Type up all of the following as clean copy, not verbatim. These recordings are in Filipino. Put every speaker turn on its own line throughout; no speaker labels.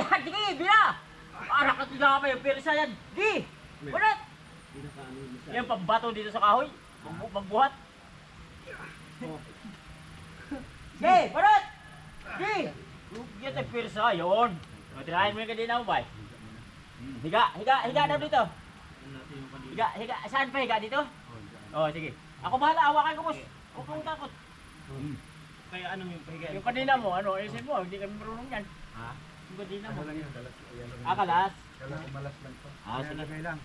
Sige, bila! Para ka tinapay yung pirsa yan. Di! Ulit! Yan pambato dito sa kahoy. Magbuhat. Di! Ulit! Di! Yan ang pirsa, yun. Matirahin mo yung kanina mo ba? Higa daw dito. Higa. Saan pa higa dito? Oh, sige. Ako bahala, hawakan ko, boss. Huwag kang takot.
Kaya anong yung pahiga?
Yung kanina mo, ano, ayusin mo, hindi kami marunong yan.
Ha?
Yung kanina mo.
Kalas lang yan.
Kalas?
Kalas, malas lang to.
Sige.
Lagay lang.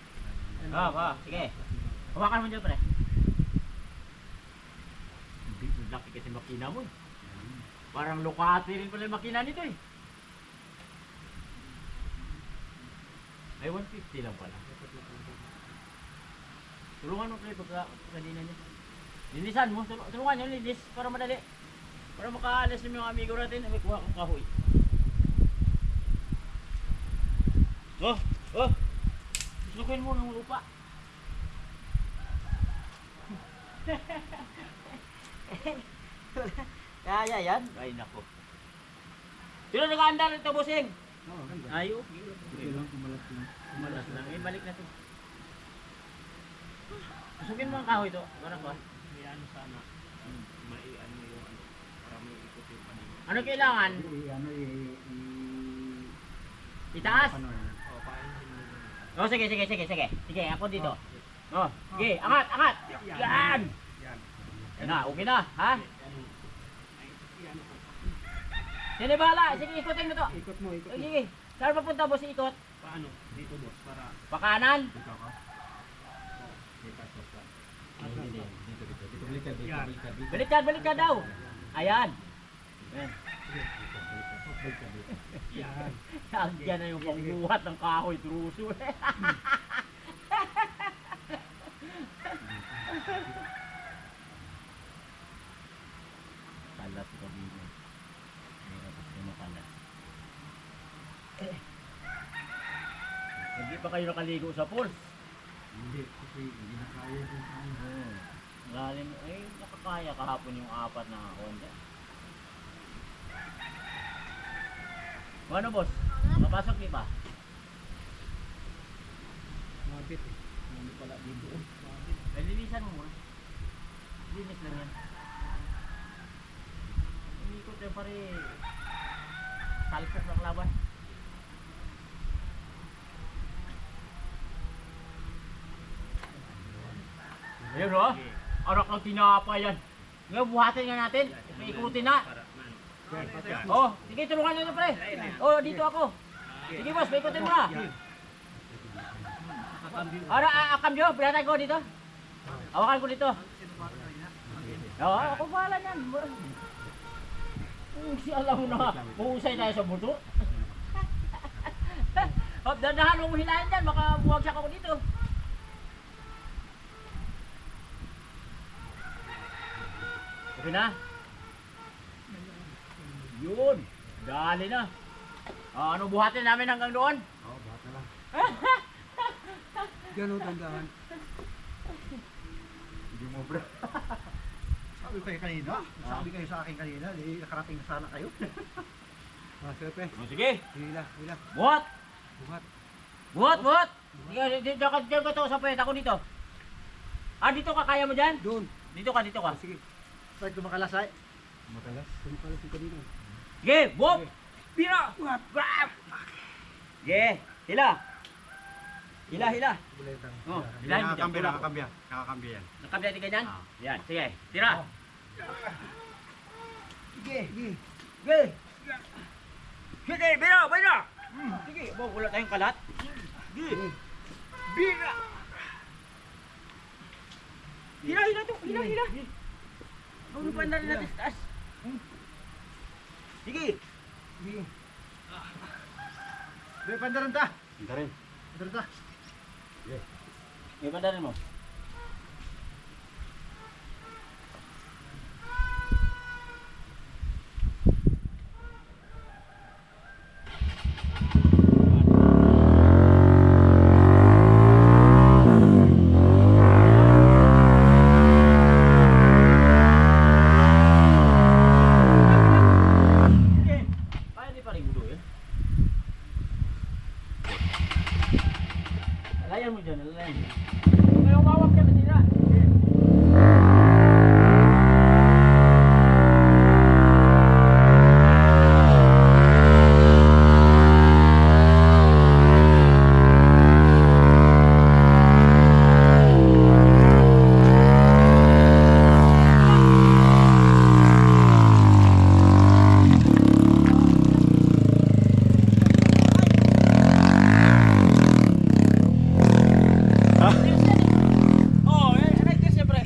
Sige. Hawakan mo dyan, pre. Laki kasi makina mo eh. Parang Lucati rin pala yung makina nito eh. Ay, 150 lang pala. Tulungan mo pre, pagkanina niya. Linisan mo, tulungan nyo, linis para madali. Para makaalis ng mga amigo natin, may kuha kang kahoy. Susukin mo ng lupa. Kaya yan? Ay nako. Sino nag-aandar ito, bossing?
Oo, ganda.
Ayo.
Okay lang, kumalas lang.
Malas lang. Balik na to. Susukin mo ang kahoy to. Para ko.
May ano sana. May ano yung ano. Para may ikot yung paningin.
Ano kailangan? Itaas?
Ano yan?
O, paano yung...
Oh, sige. Sige, ako dito. Oh, sige, angat. Yan.
Yan.
Yan na, okay na, ha? Sino bahala? Sige, ikutin mo to.
Ikot mo.
Sige, saan papunta boss ikot?
Paano? Dito boss, para...
Pakanan?
Dito ka. Dito.
Balik ka daw. Ayan.
Yan.
Yan na yung pangbuhat ng kahoy, truso. Kalat ko dito. Tapos kumakalat. Hindi pa kayo nakaligo sa pool?
Hindi, kasi hindi na kaya yung ano.
Lalim, nakakaya kahapon yung 4 na Honda. Ano boss? Mapasok di ba?
Mabit eh. Ano pala dito? Mabit.
Ay, linisan mo muna. Linis lang yan. Umikot yung pare. Talpok ng laban. Ayun o. Arak ng tinapa yan. Ngayon buhatin nga natin. Ikutin na.
Para, man.
Oh, sige tulungan nyo na pre. Oh, dito ako. Sige boss, ikutin mo na. Ara, akam nyo. Pinatay ko dito. Hawakan ko dito. Oo, ako bahala yan. Si alam mo na. Mahusay tayo sa buto. Dadahan mo hilahin dyan. Baka buwagsak ako dito. Okay na? Yun. Dali na. Ano buhatin namin hanggang doon?
Oo, bata lang. Ganun tandaan. Hindi mo bro. Sabi kayo kanina. Sabi kayo sa akin kanina. Nakarating na sana kayo. Sepe.
Sige.
Hila.
Buhat.
Buhat.
Dito ka to sa pwede ako dito. Dito ka, kaya mo dyan?
Doon.
Dito ka.
Sige. Saan kumakalas ay? Kumakalas? Kumakalas yung kanina.
Sige, buhok! Bira! Grab! Sige, hila! Hila!
Buletang.
Oh, hilahin mo dyan.
Nakakambya yan.
Nakabiyati ka dyan?
Ah.
Yan, sige, tira!
Sige.
Sige, bira! Sige, wala tayong kalat. Sige! Bira! Hila to! Hila! Ano pa na rin natin taas? Sige!
Be, pandaran ta.
Pandarin.
Pandaran ta.
May pandarin mo. Ayaw mo dyan, alam. Kaya umawag ka na sila. Oo, eh, siyempre.